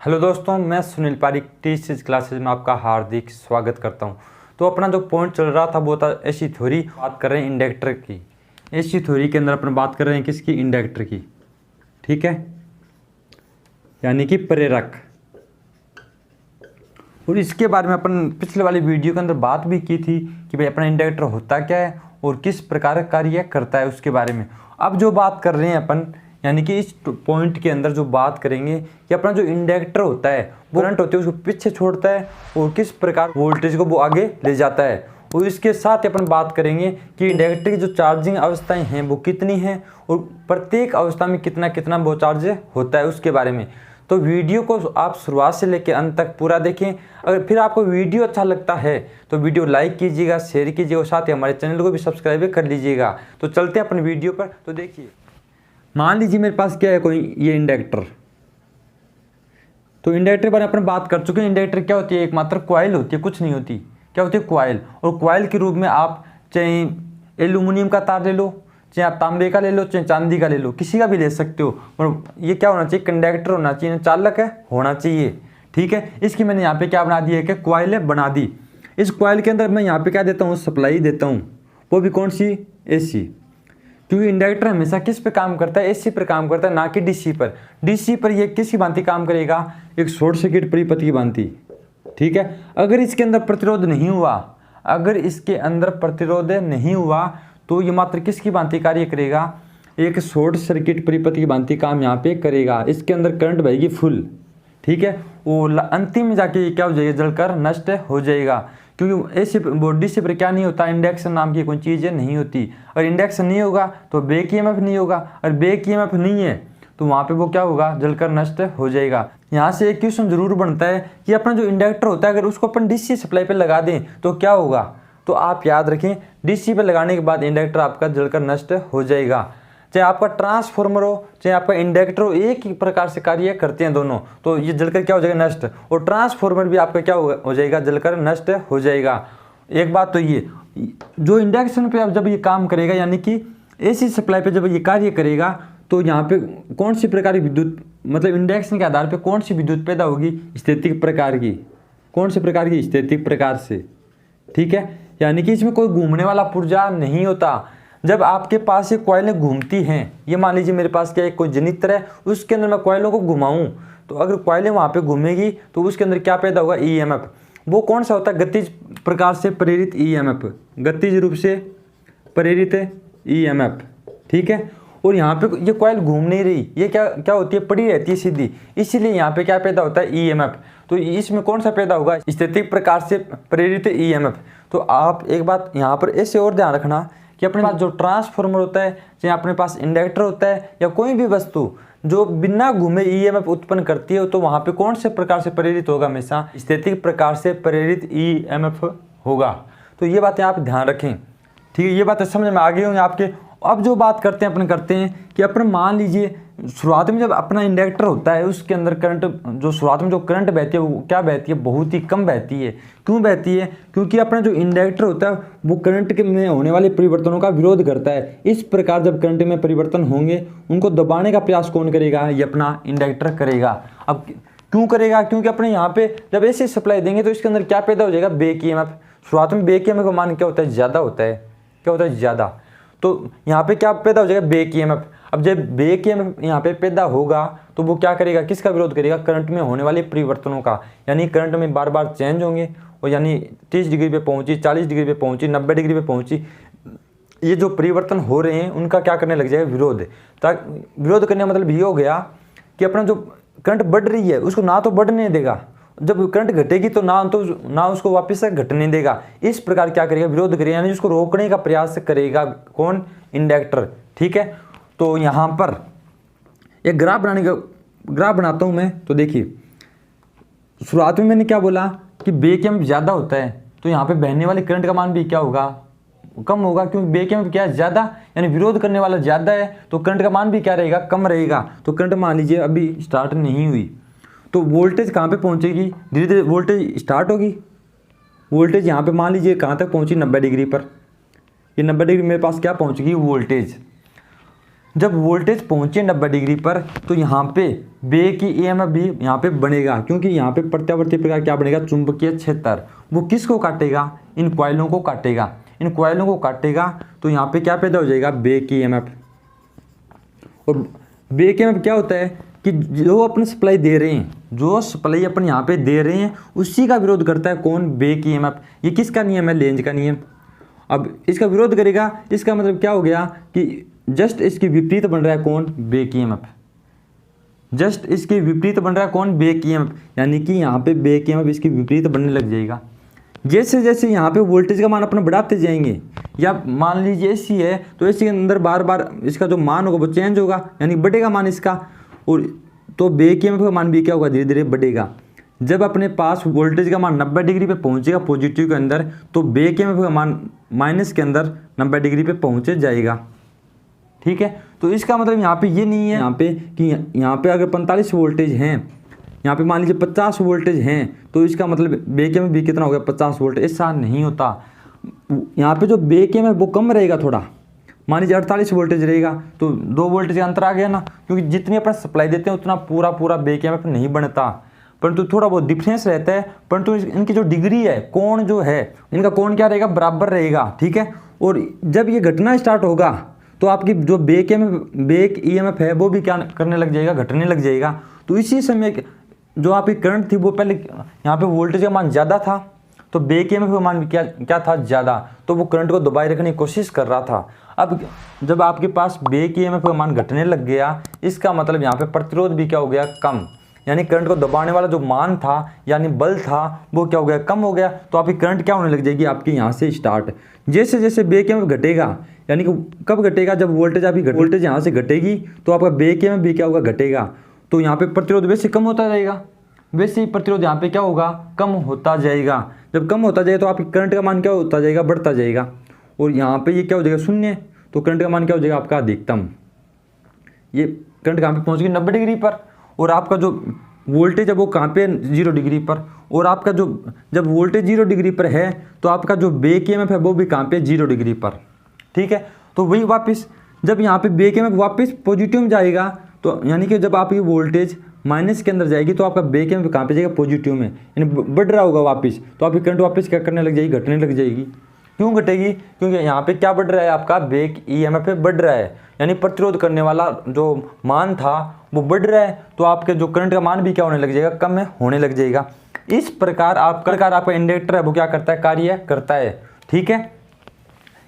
Hello दोस्तों, मैं Sunil Pareek T classes में आपका हार्दिक स्वागत करता हूं। तो अपना जो पॉइंट चल रहा था वो था एसी थ्योरी। बात कर रहे हैं इंडक्टर की। एसी थ्योरी के अंदर अपन बात कर रहे हैं किसकी? इंडक्टर की। ठीक है, यानी कि प्रेरक। और इसके बारे में अपन पिछले वाली वीडियो के अंदर बात भी की थी कि भाई अपना इंडक्टर होता क्या है और किस प्रकार कार्य करता है उसके बारे में। अब जो बात कर रहे हैं अपन, यानी कि इस पॉइंट के अंदर जो बात करेंगे कि अपना जो इंडक्टर होता है वो करंट होती है उसको पीछे छोड़ता है और किस प्रकार वोल्टेज को वो आगे ले जाता है। और इसके साथ ही अपन बात करेंगे कि इंडक्टर की जो चार्जिंग अवस्थाएं हैं वो कितनी हैं और प्रत्येक अवस्था में कितना कितना वो चार्ज होता है उसके बारे में। तो वीडियो को आप शुरुआत से लेकर अंत तक पूरा देखें। अगर फिर आपको वीडियो अच्छा लगता है तो वीडियो लाइक कीजिएगा, शेयर कीजिएगा और साथ ही हमारे चैनल को भी सब्सक्राइब कर लीजिएगा। तो चलते हैं अपन वीडियो पर। तो देखिए, मान लीजिए मेरे पास क्या है, कोई ये इंडक्टर। तो इंडक्टर के बारे में अपन बात कर चुके हैं। इंडक्टर क्या होती है? एकमात्र कॉइल होती है, कुछ नहीं होती। क्या होती है? कॉइल। और कॉइल के रूप में आप चाहे एल्यूमिनियम का तार ले लो, चाहे आप तांबे का ले लो, चाहे चांदी का ले लो, किसी का भी ले सकते हो। और ये क्या होना चाहिए? कंडक्टर होना चाहिए, चालक है होना चाहिए। ठीक है, इसकी मैंने यहाँ पे क्या बना दी है कि कॉइल बना दी। इस कॉइल के अंदर मैं यहाँ पे क्या देता हूँ? सप्लाई देता हूँ। वो भी कौन सी? एसी। क्योंकि इंडक्टर हमेशा किस पे काम करता है? एसी पर काम करता है, ना कि डीसी पर। डीसी पर ये किसकी भांति काम करेगा? एक शॉर्ट सर्किट परिपथ की भांति। ठीक है, अगर इसके अंदर प्रतिरोध नहीं हुआ, अगर इसके अंदर प्रतिरोध नहीं हुआ तो ये मात्र किसकी भांति कार्य करेगा? एक शॉर्ट सर्किट परिपथ की भांति काम यहाँ पे करेगा। इसके अंदर करंट बहेगी फुल। ठीक है, वो अंतिम में जाके क्या हो जाएगा? जलकर नष्ट हो जाएगा। क्योंकि ऐसे बॉडी से पर क्या नहीं होता? इंडक्शन नाम की कोई चीज़ नहीं होती। और इंडक्शन नहीं होगा तो बैक ईएमएफ नहीं होगा, और बैक ईएमएफ नहीं है तो वहाँ पे वो क्या होगा? जलकर नष्ट हो जाएगा। यहाँ से एक क्वेश्चन जरूर बनता है कि अपना जो इंडक्टर होता है अगर उसको अपन डीसी सप्लाई पे लगा दें तो क्या होगा? तो आप याद रखें, डीसी पे लगाने के बाद इंडक्टर आपका जलकर नष्ट हो जाएगा। चाहे आपका ट्रांसफॉर्मर हो, चाहे आपका इंडक्टर हो, एक ही प्रकार से कार्य करते हैं दोनों। तो ये जलकर क्या हो जाएगा? नष्ट। और ट्रांसफॉर्मर भी आपका क्या हो जाएगा? जलकर नष्ट हो जाएगा। एक बात तो ये जो इंडक्शन पे अब जब ये काम करेगा, यानी कि एसी सप्लाई पे जब ये कार्य करेगा तो यहाँ पे कौन सी प्रकार की विद्युत, मतलब इंडक्शन के आधार पे कौन सी विद्युत पैदा होगी? स्थैतिक प्रकार की। कौन से प्रकार की? स्थैतिक प्रकार से। ठीक है, यानी कि इसमें कोई घूमने वाला पुर्जा नहीं होता। जब आपके पास ये कॉइलें घूमती हैं, ये मान लीजिए मेरे पास क्या एक कोई जनित्र है, उसके अंदर मैं कॉइलों को घुमाऊं तो अगर कॉइलें वहाँ पे घूमेगी तो उसके अंदर क्या पैदा होगा? ईएमएफ। वो कौन सा होता है? गतिज प्रकार से प्रेरित ईएमएफ, गतिज रूप से प्रेरित ईएमएफ। ठीक है, और यहाँ पे ये कॉइल घूम नहीं रही, ये क्या क्या होती है? पड़ी रहती है सीधी, इसीलिए यहाँ पे क्या पैदा होता है? ईएमएफ। तो इसमें कौन सा पैदा होगा? स्थैतिक प्रकार से प्रेरित ईएमएफ। तो आप एक बात यहाँ पर ऐसे और ध्यान रखना कि अपने पास जो ट्रांसफॉर्मर होता है, चाहे अपने पास इंडक्टर होता है, या कोई भी वस्तु जो बिना घूमे ईएमएफ उत्पन्न करती है, तो वहाँ पे कौन से प्रकार से प्रेरित होगा? हमेशा स्थैतिक प्रकार से प्रेरित ईएमएफ होगा। तो ये बातें आप ध्यान रखें। ठीक है, ये बातें समझ में आ गई होंगी आपके। अब जो बात करते हैं अपन करते हैं कि अपन मान लीजिए शुरुआत में जब अपना इंडक्टर होता है उसके अंदर करंट, जो शुरुआत में जो करंट बहती है वो क्या बहती है? बहुत ही कम बहती है। क्यों बहती है? क्योंकि अपना जो इंडक्टर होता है वो करंट के में होने वाले परिवर्तनों का विरोध करता है। इस प्रकार जब करंट में परिवर्तन होंगे उनको दबाने का प्रयास कौन करेगा? ये अपना इंडक्टर करेगा। अब क्यों करेगा? क्योंकि अपने यहाँ पे जब ऐसे सप्लाई देंगे तो इसके अंदर क्या पैदा हो जाएगा? Back EMF. शुरुआत में बैक ईएमएफ का मान क्या होता है? ज़्यादा होता है। क्या होता है? ज़्यादा। तो यहाँ पे क्या पैदा हो जाएगा? Back EMF. अब जब बैक ईएमएफ यहाँ पे पैदा होगा तो वो क्या करेगा? किसका विरोध करेगा? करंट में होने वाले परिवर्तनों का। यानी करंट में बार बार चेंज होंगे और यानी 30 डिग्री पे पहुंची, 40 डिग्री पे पहुंची, 90 डिग्री पे पहुंची, ये जो परिवर्तन हो रहे हैं उनका क्या करने लग जाएगा? विरोध। विरोध करने का मतलब ये हो गया कि अपना जो करंट बढ़ रही है उसको ना तो बढ़ने देगा, जब करंट घटेगी तो ना उसको वापस से घटने देगा। इस प्रकार क्या करेगा? विरोध करेगा, यानी उसको रोकने का प्रयास करेगा। कौन? इंडक्टर। ठीक है, तो यहाँ पर एक ग्राफ बनाता हूँ मैं। तो देखिए, शुरुआत में मैंने क्या बोला कि बैक ईएमएफ ज़्यादा होता है तो यहाँ पे बहने वाले करंट का मान भी क्या होगा? कम होगा। क्योंकि बैक ईएमएफ क्या है? ज़्यादा, यानी विरोध करने वाला ज़्यादा है तो करंट का मान भी क्या रहेगा? कम रहेगा। तो करंट मान लीजिए अभी स्टार्ट नहीं हुई तो वोल्टेज कहाँ पे पहुँचेगी? धीरे धीरे वोल्टेज स्टार्ट होगी। वोल्टेज यहाँ पे मान लीजिए कहाँ तक पहुँची? 90 डिग्री पर। ये 90 डिग्री मेरे पास क्या पहुँच गई? वोल्टेज। जब वोल्टेज पहुंचे 90 डिग्री पर तो यहाँ पे बे की ईएमएफ भी यहाँ पे बनेगा, क्योंकि यहाँ पे प्रत्यावर्ती प्रकार क्या बनेगा, चुंबकीय क्षेत्र। वो किसको काटेगा, इन कॉइलों को काटेगा। इन कॉइलों को काटेगा तो यहाँ पे क्या पैदा हो जाएगा, बे की ईएमएफ। और बे की ईएमएफ क्या होता है कि जो अपन सप्लाई दे रहे हैं, जो सप्लाई अपन यहाँ पे दे रहे हैं उसी का विरोध करता है कौन, बे की ईएमएफ। ये किसका नियम है, लेंज का नियम। अब इसका विरोध करेगा, इसका मतलब क्या हो गया कि जस्ट इसकी विपरीत बन रहा है कौन, बे की ईएमएफ। जस्ट इसके विपरीत बन रहा है कौन, बे की ईएमएफ, यानी कि यहाँ पे बे की ईएमएफ इसकी विपरीत बनने लग जाएगा। जैसे जैसे यहाँ पे वोल्टेज का मान अपना बढ़ाते जाएंगे, या मान लीजिए एसी है तो एसी के अंदर बार बार इसका जो मान होगा वो चेंज होगा, यानी बढ़ेगा मान इसका, और तो बे की ईएमएफ का मान भी क्या होगा, धीरे धीरे बढ़ेगा। जब अपने पास वोल्टेज का मान 90 डिग्री पे पहुंचेगा पॉजिटिव के अंदर, तो बे की ईएमएफ का मान माइनस के अंदर 90 डिग्री पे पहुंचे जाएगा। ठीक है, तो इसका मतलब यहाँ पे ये नहीं है यहाँ पे कि यहाँ पे अगर 45 वोल्टेज हैं, यहाँ पे मान लीजिए 50 वोल्टेज हैं, तो इसका मतलब बे की ईएमएफ भी कितना हो गया, 50 वोल्ट। ऐसा नहीं होता। यहाँ पे जो बे की ईएमएफ वो कम रहेगा थोड़ा, मान लीजिए 48 वोल्टेज रहेगा तो 2 वोल्टेज का अंतर आ गया ना, क्योंकि जितनी अपन सप्लाई देते हैं उतना पूरा बे की ईएमएफ नहीं बनता, परंतु थोड़ा बहुत डिफरेंस रहता है। परंतु इनकी जो डिग्री है, कोण जो है, इनका कोण क्या रहेगा, बराबर रहेगा। ठीक है, और जब ये घटना स्टार्ट होगा तो आपकी जो बे की ईएमएफ है वो भी क्या करने लग जाएगा, घटने लग जाएगा। तो इसी समय जो आपकी करंट थी वो पहले यहाँ पे वोल्टेज का मान ज़्यादा था, तो बे की ईएमएफ का मान क्या था, ज़्यादा, तो वो करंट को दबाए रखने की कोशिश कर रहा था। अब जब आपके पास बे की ईएमएफ का मान घटने लग गया, इसका मतलब यहाँ पे प्रतिरोध भी क्या हो गया, कम, यानी करंट को दबाने वाला जो मान था यानी बल था वो क्या हो गया, कम हो गया। तो आपकी करंट क्या होने लग जाएगी, आपकी यहाँ से स्टार्ट। जैसे जैसे बे की ईएमएफ घटेगा, यानी कि कब घटेगा, जब वोल्टेज आपकी वोल्टेज यहाँ से घटेगी तो आपका बे की ईएमएफ भी क्या होगा, घटेगा। तो यहाँ पे प्रतिरोध वैसे कम होता जाएगा, वैसे ही प्रतिरोध यहाँ पे क्या होगा, कम होता जाएगा। जब कम होता जाएगा तो आपकी करंट का मान क्या होता जाएगा, बढ़ता जाएगा। और यहाँ पे ये क्या हो जाएगा, शून्य, तो करंट का मान क्या हो जाएगा, आपका अधिकतम। ये करंट कहाँ पे पहुँच गई, 90 डिग्री पर, और आपका जो वोल्टेज है वो कहाँ पे, 0 डिग्री पर। और आपका जो जब वोल्टेज 0 डिग्री पर है तो आपका जो बे की ईएमएफ है वो भी कहाँ पे, 0 डिग्री पर। ठीक है, तो वही वापस जब यहाँ पे बे की ईएमएफ वापस पॉजिटिव में जाएगा, तो यानी कि जब आपकी वोल्टेज माइनस के अंदर जाएगी तो आपका बे की ईएमएफ कहाँ पे जाएगा, पॉजिटिव में, यानी बढ़ रहा होगा वापस, तो आपकी करंट वापस क्या करने लग जाएगी, घटने लग जाएगी। क्यों घटेगी, क्योंकि यहाँ पे क्या बढ़ रहा है, आपका बे की ईएमएफ बढ़ रहा है, यानी प्रतिरोध करने वाला जो मान था वो बढ़ रहा है, तो आपके जो करंट का मान भी क्या होने लग जाएगा, कम में होने लग जाएगा। इस प्रकार आपका इंडक्टर है वो क्या करता है, कार्य करता है। ठीक है,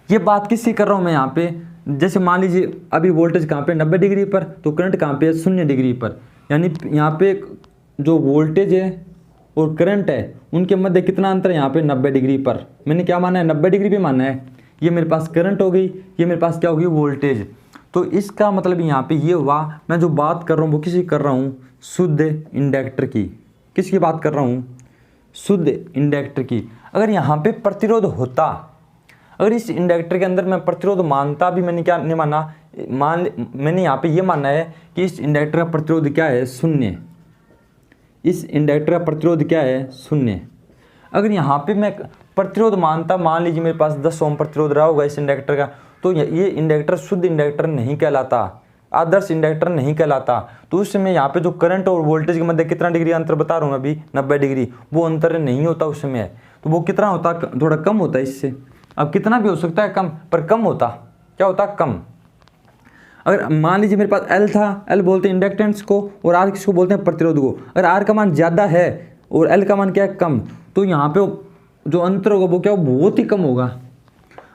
ये बात किसकी कर रहा हूँ मैं यहाँ पे, जैसे मान लीजिए अभी वोल्टेज कहाँ पे, 90 डिग्री पर, तो करंट कहाँ पे है, 0 डिग्री पर, यानी यहाँ पे जो वोल्टेज है और करंट है उनके मध्य कितना अंतर है, यहाँ पे 90 डिग्री पर। मैंने क्या माना है, 90 डिग्री पे माना है। ये मेरे पास करंट हो गई, ये मेरे पास क्या होगी, वोल्टेज। तो इसका मतलब यहाँ पे ये हुआ, मैं जो बात कर रहा हूँ वो किसी कर रहा हूँ, शुद्ध इंडक्टर की। किसकी बात कर रहा हूँ, शुद्ध इंडक्टर की। अगर यहाँ पे प्रतिरोध होता, अगर इस इंडक्टर के अंदर मैं प्रतिरोध मानता भी, मैंने क्या नहीं माना, मैंने यहाँ पे ये माना है कि इस इंडक्टर का प्रतिरोध क्या है, 0। इस इंडक्टर का प्रतिरोध क्या है, 0। अगर यहाँ पे मैं प्रतिरोध मानता, मान लीजिए मेरे पास 10 ओम प्रतिरोध रहा होगा इस इंडक्टर का, तो ये इंडक्टर शुद्ध इंडक्टर नहीं कहलाता, आदर्श इंडक्टर नहीं कहलाता। तो उस समय यहाँ पे जो करंट और वोल्टेज के मध्य कितना डिग्री अंतर बता रहा हूँ मैं अभी, 90 डिग्री, वो अंतर नहीं होता उस समय। तो वो कितना होता, थोड़ा कम होता है इससे। अब कितना भी हो सकता है कम, पर कम होता, क्या होता, कम। अगर मान लीजिए मेरे पास L था, L बोलते हैं इंडक्टेंस को, और R किसको बोलते हैं, प्रतिरोध को। अगर R का मान ज़्यादा है और L का मान क्या है, कम, तो यहाँ पे जो अंतर होगा वो क्या हो, बहुत ही कम होगा।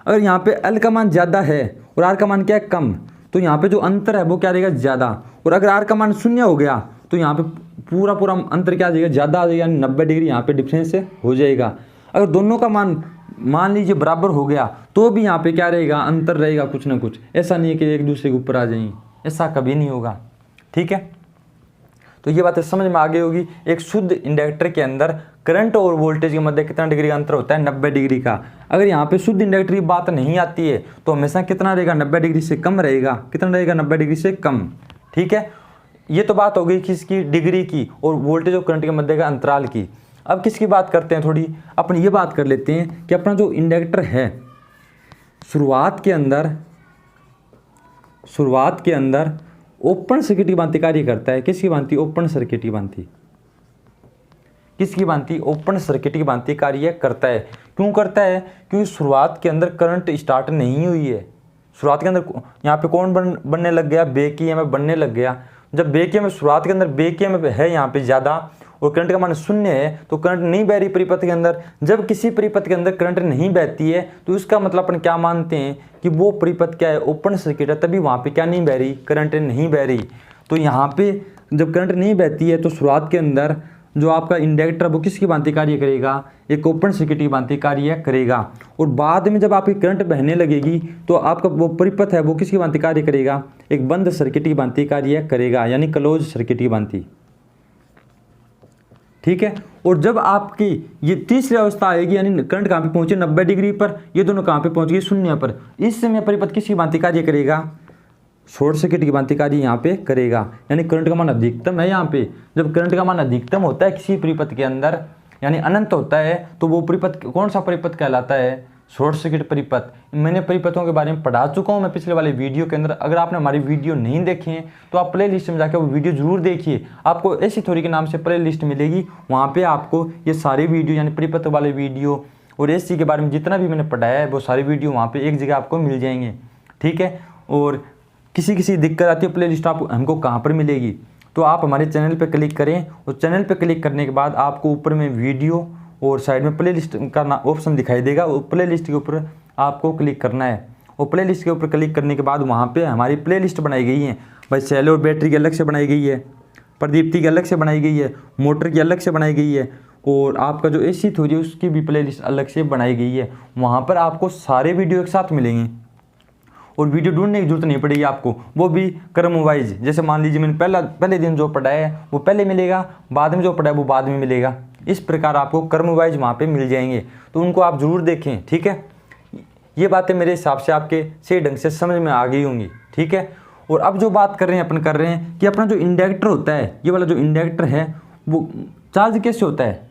अगर यहाँ पे L का मान ज़्यादा है और R का मान क्या है, कम, तो यहाँ पे जो अंतर है वो क्या रहेगा, ज़्यादा। और अगर R का मान 0 हो गया तो यहाँ पे पूरा अंतर क्या आ जाएगा, ज़्यादा आ जाएगा, यानी 90 डिग्री यहाँ पे डिफरेंस हो जाएगा। अगर दोनों का मान लीजिए बराबर हो गया तो भी यहाँ पे क्या रहेगा, अंतर रहेगा कुछ ना कुछ। ऐसा नहीं है कि एक दूसरे के ऊपर आ जाएंगे, ऐसा कभी नहीं होगा। ठीक है, तो ये बातें समझ में आ गई होगी। एक शुद्ध इंडक्टर के अंदर करंट और वोल्टेज के मध्य कितना डिग्री का अंतर होता है, 90 डिग्री का। अगर यहाँ पे शुद्ध इंडक्टर की बात नहीं आती है तो हमेशा कितना रहेगा, 90 डिग्री से कम रहेगा। कितना रहेगा, 90 डिग्री से कम। ठीक है, ये तो बात हो गई किसकी, डिग्री की और वोल्टेज और करंट के मध्य का अंतराल की। अब किसकी बात करते हैं, थोड़ी अपन ये बात कर लेते हैं कि अपना जो इंडक्टर है शुरुआत के अंदर शुरुआत के अंदर ओपन सर्किट की भांति कार्य करता है। किसकी भांति? ओपन सर्किट की भांति। किसकी भांति? ओपन सर्किट की भांति कार्य करता है। क्यों करता है? क्योंकि शुरुआत के अंदर करंट स्टार्ट नहीं हुई है। शुरुआत के अंदर यहाँ पे कौन बनने लग गया? बैक ईएमएफ बनने लग गया। जब बैक ईएमएफ शुरुआत के अंदर बैक ईएमएफ है यहाँ पे ज़्यादा और करंट का मान शून्य है, तो करंट नहीं बह रही परिपथ के अंदर। जब किसी परिपथ के अंदर करंट नहीं बहती है तो उसका मतलब अपन क्या मानते हैं कि वो परिपथ क्या है? ओपन सर्किट है। तभी वहाँ पे क्या नहीं बह रही? करंट नहीं बह रही। तो यहाँ पे जब करंट नहीं बहती है तो शुरुआत के अंदर जो आपका इंडक्टर वो किसकी भांति कार्य करेगा? एक ओपन सर्किट की भांति कार्य करेगा। और बाद में जब आपकी करंट बहने लगेगी तो आपका वो परिपथ है वो किसकी भांति कार्य करेगा? एक बंद सर्किट की भांति कार्य करेगा, यानी क्लोज सर्किट की भांति। ठीक है। और जब आपकी ये तीसरी अवस्था आएगी, यानी करंट कहाँ पे पहुंचे? 90 डिग्री पर। ये दोनों कहाँ पे पहुंच गए? शून्य पर। इस समय परिपथ किसकी भांति कार्य करेगा? शॉर्ट सर्किट की भांति कार्य यहाँ पे करेगा, यानी करंट का मान अधिकतम है यहाँ पे। जब करंट का मान अधिकतम होता है किसी परिपथ के अंदर, यानी अनंत होता है, तो वो परिपथ कौन सा परिपथ कहलाता है? शॉर्ट सर्किट परिपथ। मैंने परिपथों के बारे में पढ़ा चुका हूँ मैं पिछले वाले वीडियो के अंदर। अगर आपने हमारी वीडियो नहीं देखे हैं तो आप प्ले लिस्ट में जाकर वो वीडियो जरूर देखिए। आपको ऐसी थ्योरी के नाम से प्ले लिस्ट मिलेगी, वहाँ पे आपको ये सारे वीडियो यानी परिपथ वाले वीडियो और एसी के बारे में जितना भी मैंने पढ़ाया है वो सारे वीडियो वहाँ पे एक जगह आपको मिल जाएंगे। ठीक है। और किसी दिक्कत आती है, प्ले लिस्ट आप हमको कहाँ पर मिलेगी? तो आप हमारे चैनल पर क्लिक करें और चैनल पर क्लिक करने के बाद आपको ऊपर में वीडियो और साइड में प्ले लिस्ट का ऑप्शन दिखाई देगा। वो प्ले लिस्ट के ऊपर आपको क्लिक करना है और प्ले लिस्ट के ऊपर क्लिक करने के बाद वहाँ पे हमारी प्ले लिस्ट बनाई गई है भाई। सेल और बैटरी की अलग से बनाई गई है, प्रदीप्ति की अलग से बनाई गई है, मोटर की अलग से बनाई गई है और आपका जो एसी थ्योरी उसकी भी प्ले लिस्ट अलग से बनाई गई है। वहाँ पर आपको सारे वीडियो एक साथ मिलेंगे और वीडियो ढूंढने की जरूरत नहीं पड़ेगी आपको, वो भी क्रम वाइज। जैसे मान लीजिए मैंने पहले दिन जो पढ़ाया है वो पहले मिलेगा, बाद में जो पढ़ा है वो बाद में मिलेगा। इस प्रकार आपको क्रम वाइज वहाँ पे मिल जाएंगे, तो उनको आप जरूर देखें। ठीक है। ये बातें मेरे हिसाब से आपके सही ढंग से समझ में आ गई होंगी। ठीक है। और अब जो बात कर रहे हैं कि अपना जो इंडक्टर होता है, ये वाला जो इंडक्टर है वो चार्ज कैसे होता है?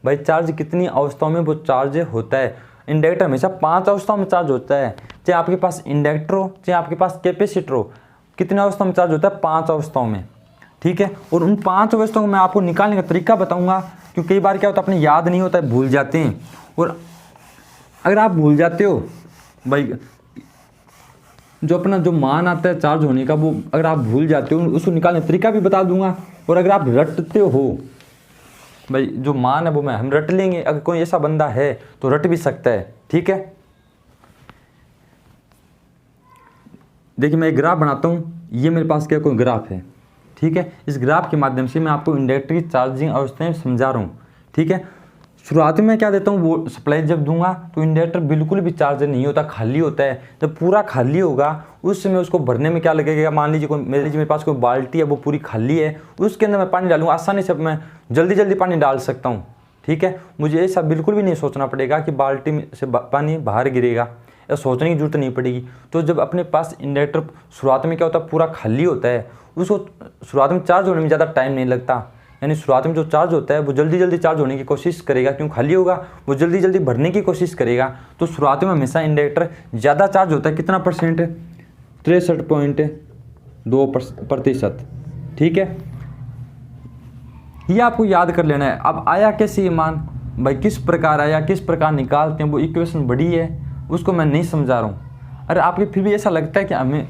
भाई चार्ज कितनी अवस्थाओं में वो चार्ज होता है? इंडक्टर हमेशा 5 अवस्थाओं में चार्ज होता है। चाहे आपके पास इंडक्टर हो, चाहे आपके पास कैपेसिटर हो, कितने अवस्थाओं में चार्ज होता है? 5 अवस्थाओं में। ठीक है। और उन 5 अवस्थाओं में मैं आपको निकालने का तरीका बताऊंगा, क्योंकि कई बार क्या होता है अपने याद नहीं होता है, भूल जाते हैं। और अगर आप भूल जाते हो भाई, जो अपना जो मान आता है चार्ज होने का, वो अगर आप भूल जाते हो उसको निकालने का तरीका भी बता दूंगा। और अगर आप रटते हो भाई, जो मान है वो हम रट लेंगे। अगर कोई ऐसा बंदा है तो रट भी सकता है। ठीक है। देखिए मैं एक ग्राफ बनाता हूँ। ये मेरे पास क्या कोई ग्राफ है। ठीक है। इस ग्राफ के माध्यम से मैं आपको इंडक्टर की चार्जिंग अवस्थाएं समझा रहा हूँ। ठीक है। शुरुआत में मैं क्या देता हूँ, वो सप्लाई जब दूंगा तो इंडक्टर बिल्कुल भी चार्ज नहीं होता, खाली होता है। जब पूरा खाली होगा उस समय उसको भरने में क्या लगेगा? मान लीजिए मेरे पास कोई बाल्टी है वो पूरी खाली है, उसके अंदर मैं पानी डालूंगा, आसानी से मैं जल्दी पानी डाल सकता हूँ। ठीक है। मुझे ऐसा बिल्कुल भी नहीं सोचना पड़ेगा कि बाल्टी से पानी बाहर गिरेगा, या सोचने की जरूरत नहीं पड़ेगी। तो जब अपने पास इंडक्टर शुरुआत में क्या होता है, पूरा खाली होता है, उसको शुरुआत में चार्ज होने में ज़्यादा टाइम नहीं लगता। यानी शुरुआत में जो चार्ज होता है वो जल्दी चार्ज होने की कोशिश करेगा, क्यों खाली होगा, वो जल्दी भरने की कोशिश करेगा। तो शुरुआत में हमेशा इंडक्टर ज़्यादा चार्ज होता है। कितना परसेंट? 63.2%। ठीक है। ये आपको याद कर लेना है। अब आया कैसे ये मान भाई, किस प्रकार आया, किस प्रकार निकालते हैं, वो इक्वेशन बड़ी है, उसको मैं नहीं समझा रहा हूँ। अरे आपके फिर भी ऐसा लगता है कि हमें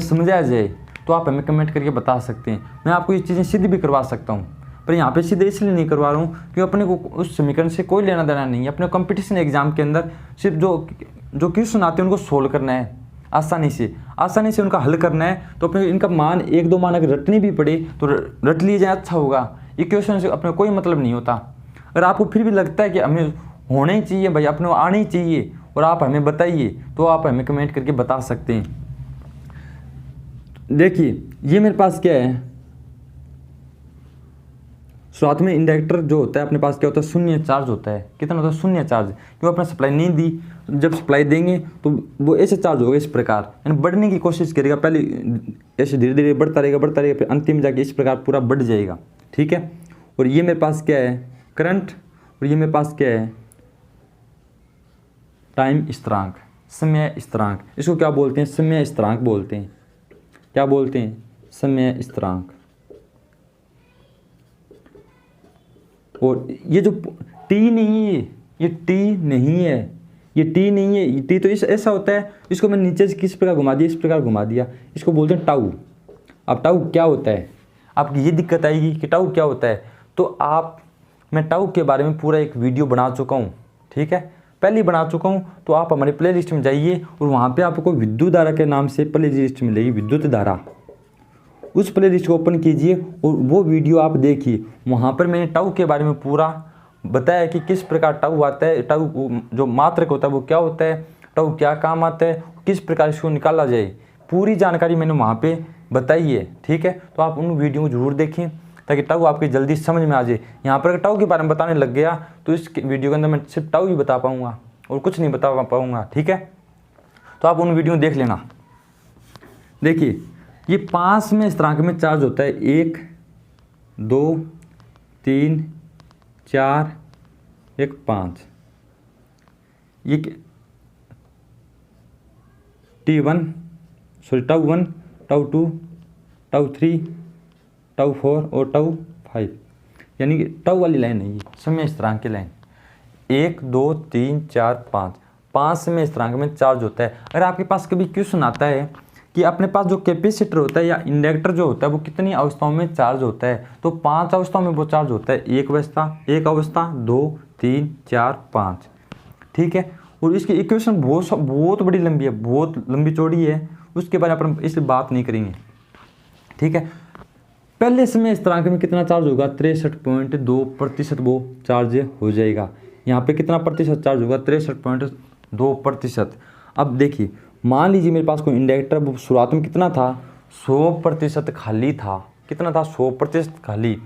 समझाया जाए तो आप हमें कमेंट करके बता सकते हैं। मैं आपको ये चीज़ें सिद्ध भी करवा सकता हूँ, पर यहाँ पे सीधे इसलिए नहीं करवा रहा हूँ क्योंकि अपने को उस समीकरण से कोई लेना देना नहीं है। अपने कंपटीशन एग्जाम के अंदर सिर्फ जो क्वेश्चन आते हैं उनको सोल्व करना है, आसानी से उनका हल करना है। तो अपने इनका मान 1-2 मान अगर रटनी भी पड़े तो रट लिए जाए, अच्छा होगा। इक्वेशन से अपने कोई मतलब नहीं होता। अगर आपको फिर भी लगता है कि हमें होना ही चाहिए भाई, अपने को आना ही चाहिए और आप हमें बताइए, तो आप हमें कमेंट करके बता सकते हैं। देखिए ये मेरे पास क्या है, शुरुआत में इंडक्टर जो होता है अपने पास क्या होता है, शून्य चार्ज होता है। कितना होता है? शून्य चार्ज। क्यों? अपने सप्लाई नहीं दी, जब सप्लाई देंगे तो वो ऐसे चार्ज होगा इस प्रकार, यानी बढ़ने की कोशिश करेगा। पहले ऐसे धीरे बढ़ता रहेगा, फिर अंतिम में जाके इस प्रकार पूरा बढ़ जाएगा। ठीक है। और ये मेरे पास क्या है? करंट। और ये मेरे पास क्या है? टाइम स्थिरांक। समय स्थिरांक। इसको क्या बोलते हैं? समय स्थिरांक बोलते हैं। क्या बोलते हैं? समय स्थिरांक। और ये जो टी नहीं है, ये टी नहीं है, ये टी नहीं है, ये टी तो ऐसा होता है, इसको मैं नीचे से किस प्रकार घुमा दिया, इस प्रकार घुमा दिया, इसको बोलते हैं टाउ। अब टाउ क्या होता है? आपकी ये दिक्कत आएगी कि टाउ क्या होता है, तो मैं टाउ के बारे में पूरा एक वीडियो बना चुका हूँ, ठीक है, पहले ही बना चुका हूँ। तो आप हमारे प्ले लिस्ट में जाइए और वहाँ पे आपको विद्युत धारा के नाम से प्ले लिस्ट मिलेगी, विद्युत धारा। उस प्ले लिस्ट को ओपन कीजिए और वो वीडियो आप देखिए। वहाँ पर मैंने टाउ के बारे में पूरा बताया कि किस प्रकार टाउ आता है, टाउ जो मात्रक होता है वो क्या होता है, टाउ क्या काम आता है, किस प्रकार इसको निकाला जाए, पूरी जानकारी मैंने वहाँ पे बताई है, ठीक है। तो आप उन वीडियो को जरूर देखें ताकि टाउ आपकी जल्दी समझ में आ जाए। यहाँ पर अगर टाउ के बारे में बताने लग गया तो इस वीडियो के अंदर मैं सिर्फ टाउ ही बता पाऊँगा और कुछ नहीं बता पाऊँगा, ठीक है। तो आप उन वीडियो देख लेना। देखिए ये 5वें स्थिरांक में चार्ज होता है 1 2 3 4 1 5। ये T1 sorry tau 1 tau 2 tau 3 tau 4 और टाउ 5, यानी कि टाउ वाली लाइन है ये समय स्थिरांक की लाइन। 1 2 3 4 5, 5वें स्थिरांक में चार्ज होता है। अगर आपके पास कभी क्वेश्चन आता है कि अपने पास जो कैपेसिटर होता है या इंडक्टर जो होता है वो कितनी अवस्थाओं में चार्ज होता है, तो 5 अवस्थाओं में वो चार्ज होता है। एक अवस्था 2 3 4 5, ठीक है। और इसकी इक्वेशन बहुत बड़ी लंबी है, बहुत लंबी चौड़ी है, उसके बारे में अपन इसलिए बात नहीं करेंगे, ठीक है। पहले समय स्थिरांक में कितना चार्ज होगा? 63.2% वो चार्ज हो जाएगा। यहाँ पे कितना प्रतिशत चार्ज होगा? 63.2%। अब देखिए मान लीजिए मेरे पास कोई इंडक्टर, वो शुरुआत में कितना था? 100% खाली था। कितना था? 100% खाली।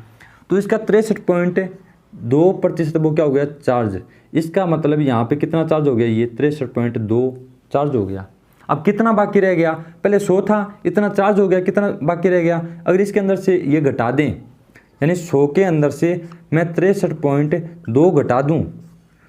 तो इसका 63.2% वो क्या हो गया? चार्ज। इसका मतलब यहाँ पे कितना चार्ज हो गया? ये 63.2 चार्ज हो गया। अब कितना बाकी रह गया? पहले 100 था, इतना चार्ज हो गया, कितना बाकी रह गया? अगर इसके अंदर से ये घटा दें, यानी 100 के अंदर से मैं 63.2 घटा दूं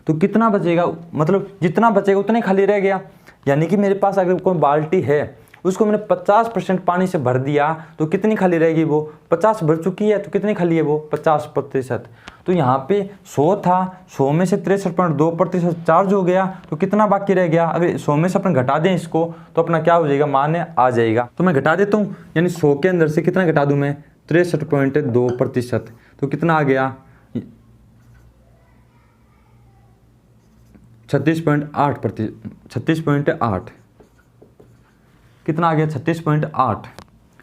तो कितना बचेगा? मतलब जितना बचेगा उतना ही खाली रह गया। यानी कि मेरे पास अगर कोई बाल्टी है उसको मैंने 50% पानी से भर दिया तो कितनी खाली रहेगी? वो 50 भर चुकी है, तो कितनी खाली है वो? 50%। तो यहाँ पे 100 था, 100 में से 63.2% चार्ज हो गया, तो कितना बाकी रह गया? अगर 100 में से अपन घटा दें इसको तो अपना क्या हो जाएगा? मान आ जाएगा। तो मैं घटा देता हूँ, यानी 100 के अंदर से कितना घटा दूँ मैं? 63.2%। तो कितना आ गया? 36.8। कितना आ गया? 36.8,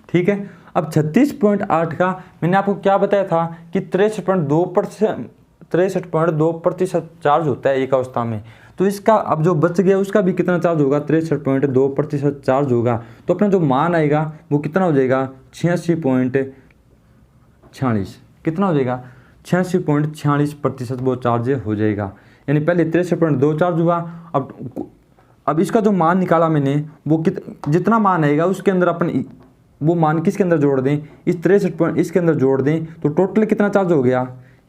ठीक है। अब 36.8 का मैंने आपको क्या बताया था कि 63.2% चार्ज होता है एक अवस्था में। तो इसका अब जो बच गया उसका भी कितना चार्ज होगा? 63.2% चार्ज होगा। तो अपना जो मान आएगा वो कितना हो जाएगा? 86.46। कितना हो जाएगा? 86.46% वो चार्ज हो जाएगा। यानी पहले 63.2 चार्ज हुआ। अब इसका जो मान निकाला मैंने वो जितना मान आएगा उसके अंदर अपन वो मान किसके अंदर जोड़ दें? इस 63 इसके अंदर जोड़ दें तो टोटल कितना चार्ज हो गया?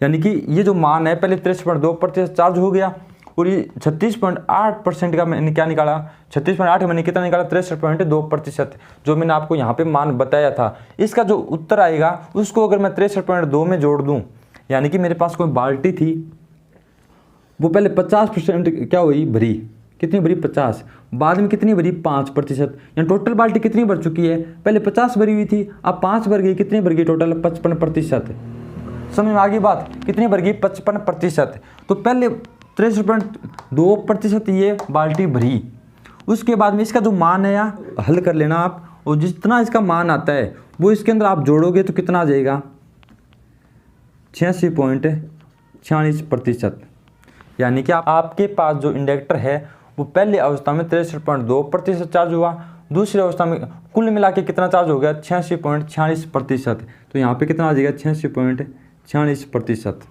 यानी कि ये जो मान है पहले 63.2% चार्ज हो गया और ये 36.8% का मैंने क्या निकाला? 36.8 मैंने कितना निकाला? 63.2%, जो मैंने आपको यहाँ पे मान बताया था। इसका जो उत्तर आएगा उसको अगर मैं 63.2 में जोड़ दूँ, यानी कि मेरे पास कोई बाल्टी थी, वो पहले 50% क्या हुई? भरी। कितनी भरी? 50। बाद में कितनी भरी? 5%। यानी टोटल बाल्टी कितनी भर चुकी है? पहले 50 भरी हुई थी, अब 5 भर गई। कितनी भर गई टोटल? 55%। समझ में आ गई बात? कितनी भर गई? 55%। तो पहले 63.2% ये बाल्टी भरी। उसके बाद में इसका जो मान आया हल कर लेना आप, और जितना इसका मान आता है वो इसके अंदर आप जोड़ोगे तो कितना आ जाएगा? 86.46%। यानी कि आपके पास जो इंडक्टर है वो पहले अवस्था में 63.2% चार्ज हुआ, दूसरी अवस्था में कुल मिला के कितना चार्ज हो गया? 86.46%। तो यहाँ पे कितना आ जाएगा? 86.46%।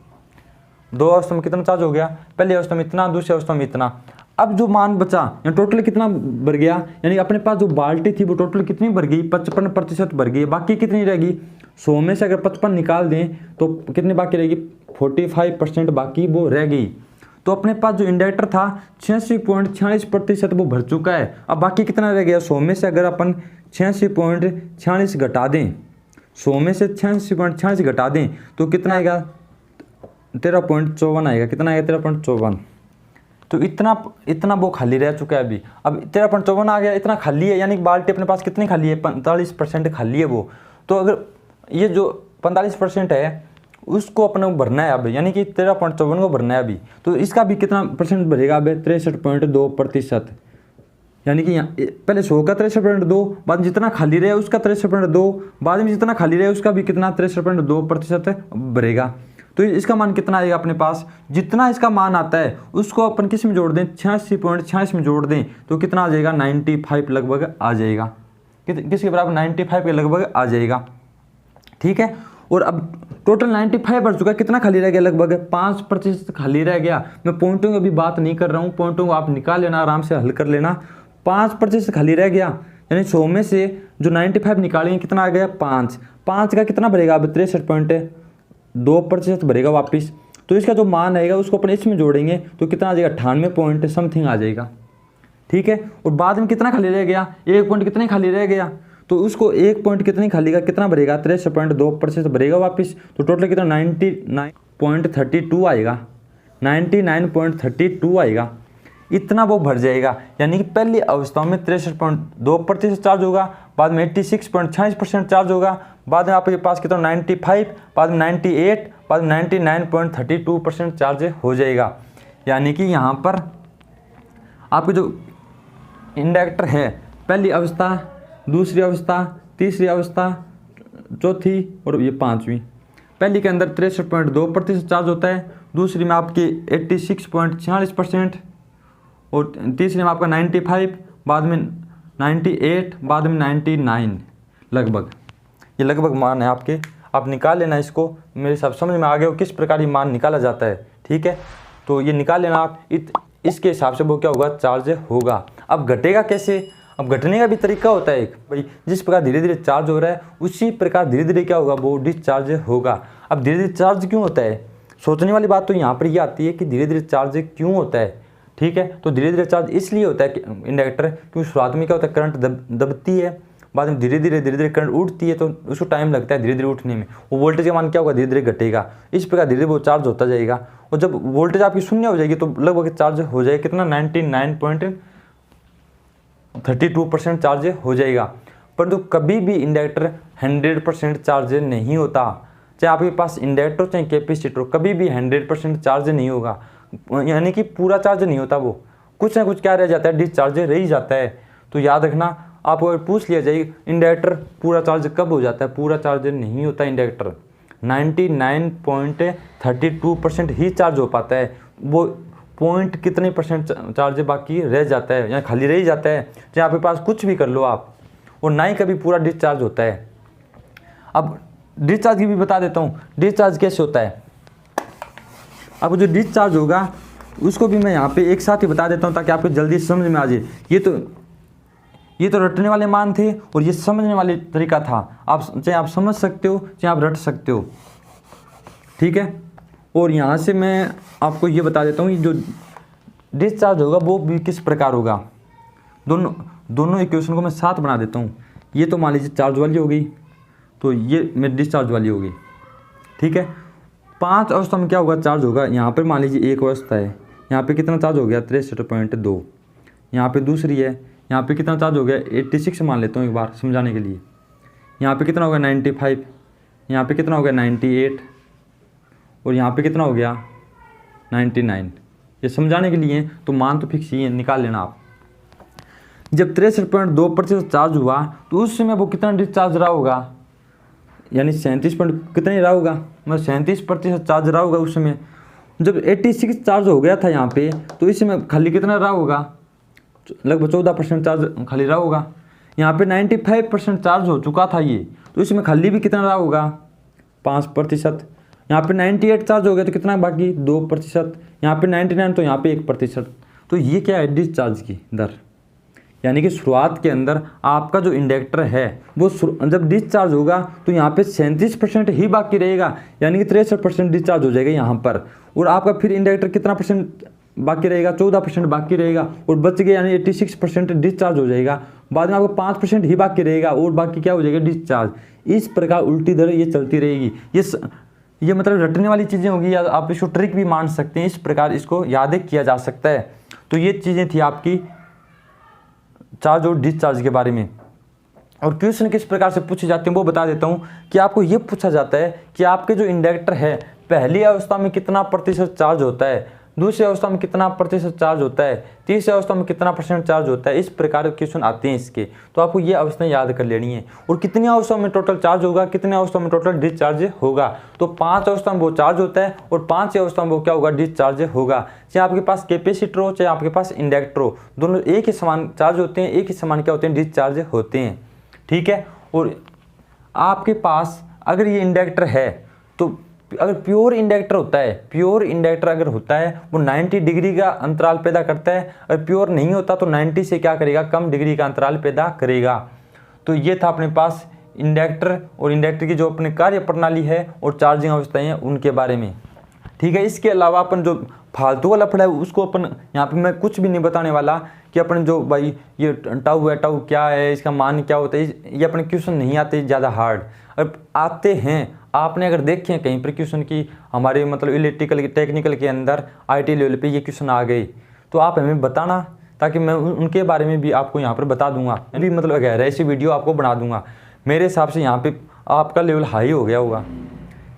दो अवस्था में कितना चार्ज हो गया? पहली अवस्था में इतना, दूसरी अवस्था में इतना। अब जो मान बचा यानी टोटल कितना भर गया? यानी अपने पास जो बाल्टी थी वो टोटल कितनी भर गई? 55% भर गई। बाकी कितनी रहेगी? 100 में से अगर 55 निकाल दें तो कितनी बाकी रहेगी? 45% बाकी वो रह गई। तो अपने पास जो इंडक्टर था 86.46% वो भर चुका है। अब बाकी कितना रह गया, 100 में से अगर अपन 86.46 घटा दें, 100 में से 86.46 घटा दें तो कितना आएगा, 13.54 आएगा। कितना आएगा, 13.54। तो इतना वो खाली रह चुका है अभी। अब 13.54 आ गया, इतना खाली है, यानी कि बाल्टी अपने पास कितनी खाली है, 45% खाली है वो। तो अगर ये जो 45% है उसको अपने को भरना है अब, यानी कि 13.54 को भरना है अभी। तो इसका भी कितना परसेंट भरेगा अब, 63.2%। यानी कि पहले 100 का 63.2, बाद में जितना खाली रहे उसका 63.2, बाद में जितना खाली रहे उसका भी कितना 63.2% भरेगा। तो इसका मान कितना आएगा अपने पास, जितना इसका मान आता है उसको अपन किस में जोड़ दें, 86.46 में जोड़ दें तो कितना आ जाएगा, 95 लगभग आ जाएगा। किसके बराबर, 95 के लगभग आ जाएगा। ठीक है, और अब टोटल 95 भर चुका है, कितना खाली रह गया, लगभग 5% खाली रह गया। मैं पॉइंटों की अभी बात नहीं कर रहा हूँ, पॉइंटों को आप निकाल लेना, आराम से हल कर लेना। 5% खाली रह गया, यानी 100 में से जो 95 निकालेंगे कितना आ गया, 5 का कितना भरेगा अब, 63.2% भरेगा वापिस। तो इसका जो मान आएगा उसको अपन इसमें जोड़ेंगे तो कितना आ जाएगा, 98 पॉइंट समथिंग आ जाएगा। ठीक है, और बाद में कितना खाली रह गया, 1 पॉइंट कितने खाली रह गया, तो उसको 1 पॉइंट कितनी खाली का कितना भरेगा, 63.2% भरेगा वापिस। तो टोटल कितना, 99.32 आएगा, 99.32 आएगा। इतना वो भर जाएगा, यानी कि पहली अवस्था में 63.2% चार्ज होगा, बाद में 86.46% चार्ज होगा, बाद में आपके पास कितना 95, बाद में 98, बाद में 99.32% चार्ज हो जाएगा। यानी कि यहाँ पर आपके जो इंडक्टर है, पहली अवस्था, दूसरी अवस्था, तीसरी अवस्था, चौथी और ये पांचवी। पहली के अंदर 63.2% चार्ज होता है, दूसरी में आपकी 86.46% और तीसरे में आपका 95, बाद में 98, बाद में 99 लगभग। ये लगभग मान है आपके, आप निकाल लेना इसको। मेरे सब समझ में आ गया हो किस प्रकार ये मान निकाला जाता है। ठीक है, तो ये निकाल लेना आप, इसके हिसाब से वो क्या होगा, चार्ज होगा। अब घटेगा कैसे, अब घटने का भी तरीका होता है एक, भाई जिस प्रकार धीरे धीरे चार्ज हो रहा है उसी प्रकार धीरे धीरे क्या होगा, वो डिस्चार्ज होगा। अब धीरे धीरे चार्ज क्यों होता है, सोचने वाली बात तो यहाँ पर ये आती है कि धीरे धीरे चार्ज क्यों होता है। ठीक है, तो धीरे धीरे चार्ज इसलिए होता है कि इंडक्टर, क्योंकि शुरुआत में क्या होता है, करंट दबती है, बाद में धीरे धीरे करंट उठती है, तो उसको टाइम लगता है धीरे धीरे उठने में। वो वोल्टेज का मान क्या होगा, धीरे धीरे घटेगा। इस प्रकार धीरे धीरे वो चार्ज होता जाएगा, और जब वोल्टेज आपकी शून्य हो जाएगी तो लगभग चार्ज हो जाएगा कितना, 99.32% चार्ज हो जाएगा। परंतु कभी भी इंडक्टर 100% चार्ज नहीं होता, चाहे आपके पास इंडक्टर चाहे कैपेसिटर, कभी भी 100% चार्ज नहीं होगा, यानी कि पूरा चार्ज नहीं होता। वो कुछ ना कुछ क्या रह जाता है, डिस्चार्ज रह ही जाता है। तो याद रखना, आपको अगर पूछ लिया जाए इंडक्टर पूरा चार्ज कब हो जाता है, पूरा चार्ज नहीं होता इंडक्टर, 99.32% ही चार्ज हो पाता है। वो पॉइंट कितने परसेंट चार्ज बाकी रह जाता है, या खाली रह ही जाता है, चाहे आपके पास कुछ भी कर लो आप, और ना ही कभी पूरा डिस्चार्ज होता है। अब डिस्चार्ज की भी बता देता हूँ, डिस्चार्ज कैसे होता है। अब जो डिस्चार्ज होगा उसको भी मैं यहाँ पे एक साथ ही बता देता हूँ ताकि आपको जल्दी समझ में आ जाए। ये तो रटने वाले मान थे और ये समझने वाले तरीका था। आप चाहे आप समझ सकते हो चाहे आप रट सकते हो। ठीक है, और यहाँ से मैं आपको ये बता देता हूँ जो डिस्चार्ज होगा वो भी किस प्रकार होगा। दोनों इक्वेशन को मैं साथ बना देता हूँ। ये तो मान लीजिए चार्ज वाली हो गई, तो ये मेरी डिस्चार्ज वाली हो गई। ठीक है, 5 अवस्था में क्या होगा, चार्ज होगा। यहाँ पर मान लीजिए एक अवस्था है, यहाँ पे कितना चार्ज हो गया, 63.2। यहाँ पे दूसरी है, यहाँ पे कितना चार्ज हो गया, 86 मान लेता हूँ एक बार समझाने के लिए। यहाँ पे कितना हो गया, 95। यहाँ पे कितना हो गया, 98। और यहाँ पे कितना हो गया, 99। ये समझाने के लिए, तो मान तो फिक्स ही है, निकाल लेना आप। जब 63.2% चार्ज हुआ तो उस समय वो कितना डिस्चार्ज रहा होगा, यानी 37 कितने रहा होगा, मतलब 37% चार्ज रहा होगा उस समय। जब 86 चार्ज हो गया था यहाँ पे, तो इस समय खाली कितना रहा होगा, लगभग 14% चार्ज खाली रहा होगा। यहाँ पे 95% चार्ज हो चुका था ये, तो इसमें खाली भी कितना रहा होगा, 5%। यहाँ पे 98 चार्ज हो गया तो कितना बाकी, 2%। यहाँ पे 99, तो यहाँ पे 1%। तो ये क्या है, डिस्चार्ज की दर। यानी कि शुरुआत के अंदर आपका जो इंडक्टर है वो जब डिस्चार्ज होगा तो यहाँ पे 37% ही बाकी रहेगा, यानी कि 63% डिस्चार्ज हो जाएगा यहाँ पर। और आपका फिर इंडक्टर कितना परसेंट बाकी रहेगा, 14% बाकी रहेगा, और बच गया यानी 86% डिस्चार्ज हो जाएगा। बाद में आपको 5% ही बाकी रहेगा और बाकी क्या हो जाएगा, डिस्चार्ज। इस प्रकार उल्टी दर ये चलती रहेगी। ये मतलब रटने वाली चीज़ें होगी, या आप इसको ट्रिक भी मान सकते हैं। इस प्रकार इसको याद किया जा सकता है। तो ये चीज़ें थी आपकी चार्ज और डिस्चार्ज के बारे में। और क्वेश्चन किस प्रकार से पूछे जाते हैं वो बता देता हूँ कि आपको ये पूछा जाता है कि आपके जो इंडक्टर है पहली अवस्था में कितना प्रतिशत चार्ज होता है, दूसरी अवस्था में कितना प्रतिशत चार्ज होता है, तीसरी अवस्था में कितना परसेंट चार्ज होता है। इस प्रकार के क्वेश्चन आते हैं इसके। तो आपको ये अवस्थाएं याद कर लेनी है। और कितनी अवस्था में टोटल चार्ज होगा, कितने अवस्था में टोटल डिस्चार्ज होगा। तो 5 अवस्था में वो चार्ज होता है और 5 अवस्था में वो क्या होगा, डिस्चार्ज होगा। चाहे आपके पास कैपेसिटर हो चाहे आपके पास इंडक्टर हो, दोनों एक ही समान चार्ज होते हैं, एक ही समान क्या होते हैं, डिस्चार्ज होते हैं। ठीक है। और आपके पास अगर ये इंडक्टर है तो अगर प्योर इंडक्टर होता है, प्योर इंडक्टर अगर होता है वो 90 डिग्री का अंतराल पैदा करता है। अगर प्योर नहीं होता तो 90 से क्या करेगा, कम डिग्री का अंतराल पैदा करेगा। तो ये था अपने पास इंडक्टर और इंडक्टर की जो अपनी कार्य प्रणाली है और चार्जिंग अवस्थाएं हैं उनके बारे में। ठीक है। इसके अलावा अपन जो फालतू वाला पढ़ा है उसको अपन यहाँ पे मैं कुछ भी नहीं बताने वाला कि अपन जो भाई ये टाउ है, टाउ क्या है, इसका मान क्या होता है, ये अपने क्वेश्चन नहीं आते ज़्यादा हार्ड। अब आते हैं, आपने अगर देखे हैं कहीं पर क्वेश्चन की हमारे मतलब इलेक्ट्रिकल टेक्निकल के अंदर IT लेवल पे ये क्वेश्चन आ गए तो आप हमें बताना, ताकि मैं उनके बारे में भी आपको यहाँ पर बता दूंगा। भी मतलब गहराई से वीडियो आपको बना दूंगा। मेरे हिसाब से यहाँ पे आपका लेवल हाई हो गया होगा,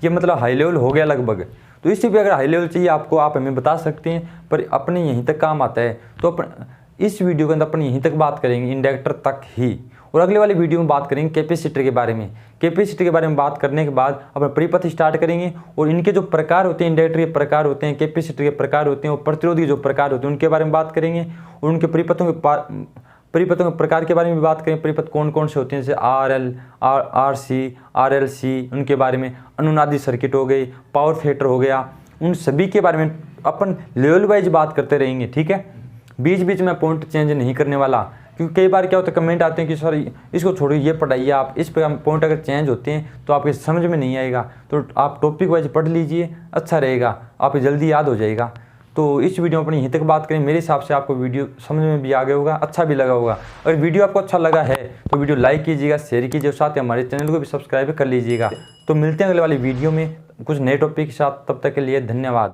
ये मतलब हाई लेवल हो गया लगभग। तो इससे भी अगर हाई लेवल चाहिए आपको, आप हमें बता सकते हैं, पर अपने यहीं तक काम आता है। तो अपन इस वीडियो के अंदर अपन यहीं तक बात करेंगे, इंडक्टर तक ही। और अगले वाली वीडियो में बात करेंगे कैपेसिटर के बारे में। कैपेसिटर के बारे में बात करने के बाद अपन परिपथ स्टार्ट करेंगे और इनके जो प्रकार होते हैं, इंडक्टर के प्रकार होते हैं, कैपेसिटर के प्रकार होते हैं और प्रतिरोधी के जो प्रकार होते हैं उनके बारे में बात करेंगे। और उनके परिपथों के प्रकार के बारे में भी बात करेंगे। परिपथ कौन कौन से होते हैं, जैसे RL, RC, RLC, उनके बारे में। अनुनादी सर्किट हो गई, पावर फैक्टर हो गया, उन सभी के बारे में अपन लेवल वाइज बात करते रहेंगे। ठीक है। बीच बीच में पॉइंट चेंज नहीं करने वाला, क्योंकि कई बार क्या होता है कमेंट आते हैं कि सर इसको छोड़िए ये पढ़ाइए आप, इस पर पॉइंट अगर चेंज होते हैं तो आपके समझ में नहीं आएगा। तो आप टॉपिक वाइज पढ़ लीजिए, अच्छा रहेगा, आपको जल्दी याद हो जाएगा। तो इस वीडियो में अपनी यहीं तक बात करें। मेरे हिसाब से आपको वीडियो समझ में भी आ गया होगा, अच्छा भी लगा होगा। अगर वीडियो आपको अच्छा लगा है तो वीडियो लाइक कीजिएगा, शेयर कीजिए और साथ ही हमारे चैनल को भी सब्सक्राइब कर लीजिएगा। तो मिलते हैं अगले वाली वीडियो में कुछ नए टॉपिक के साथ। तब तक के लिए धन्यवाद।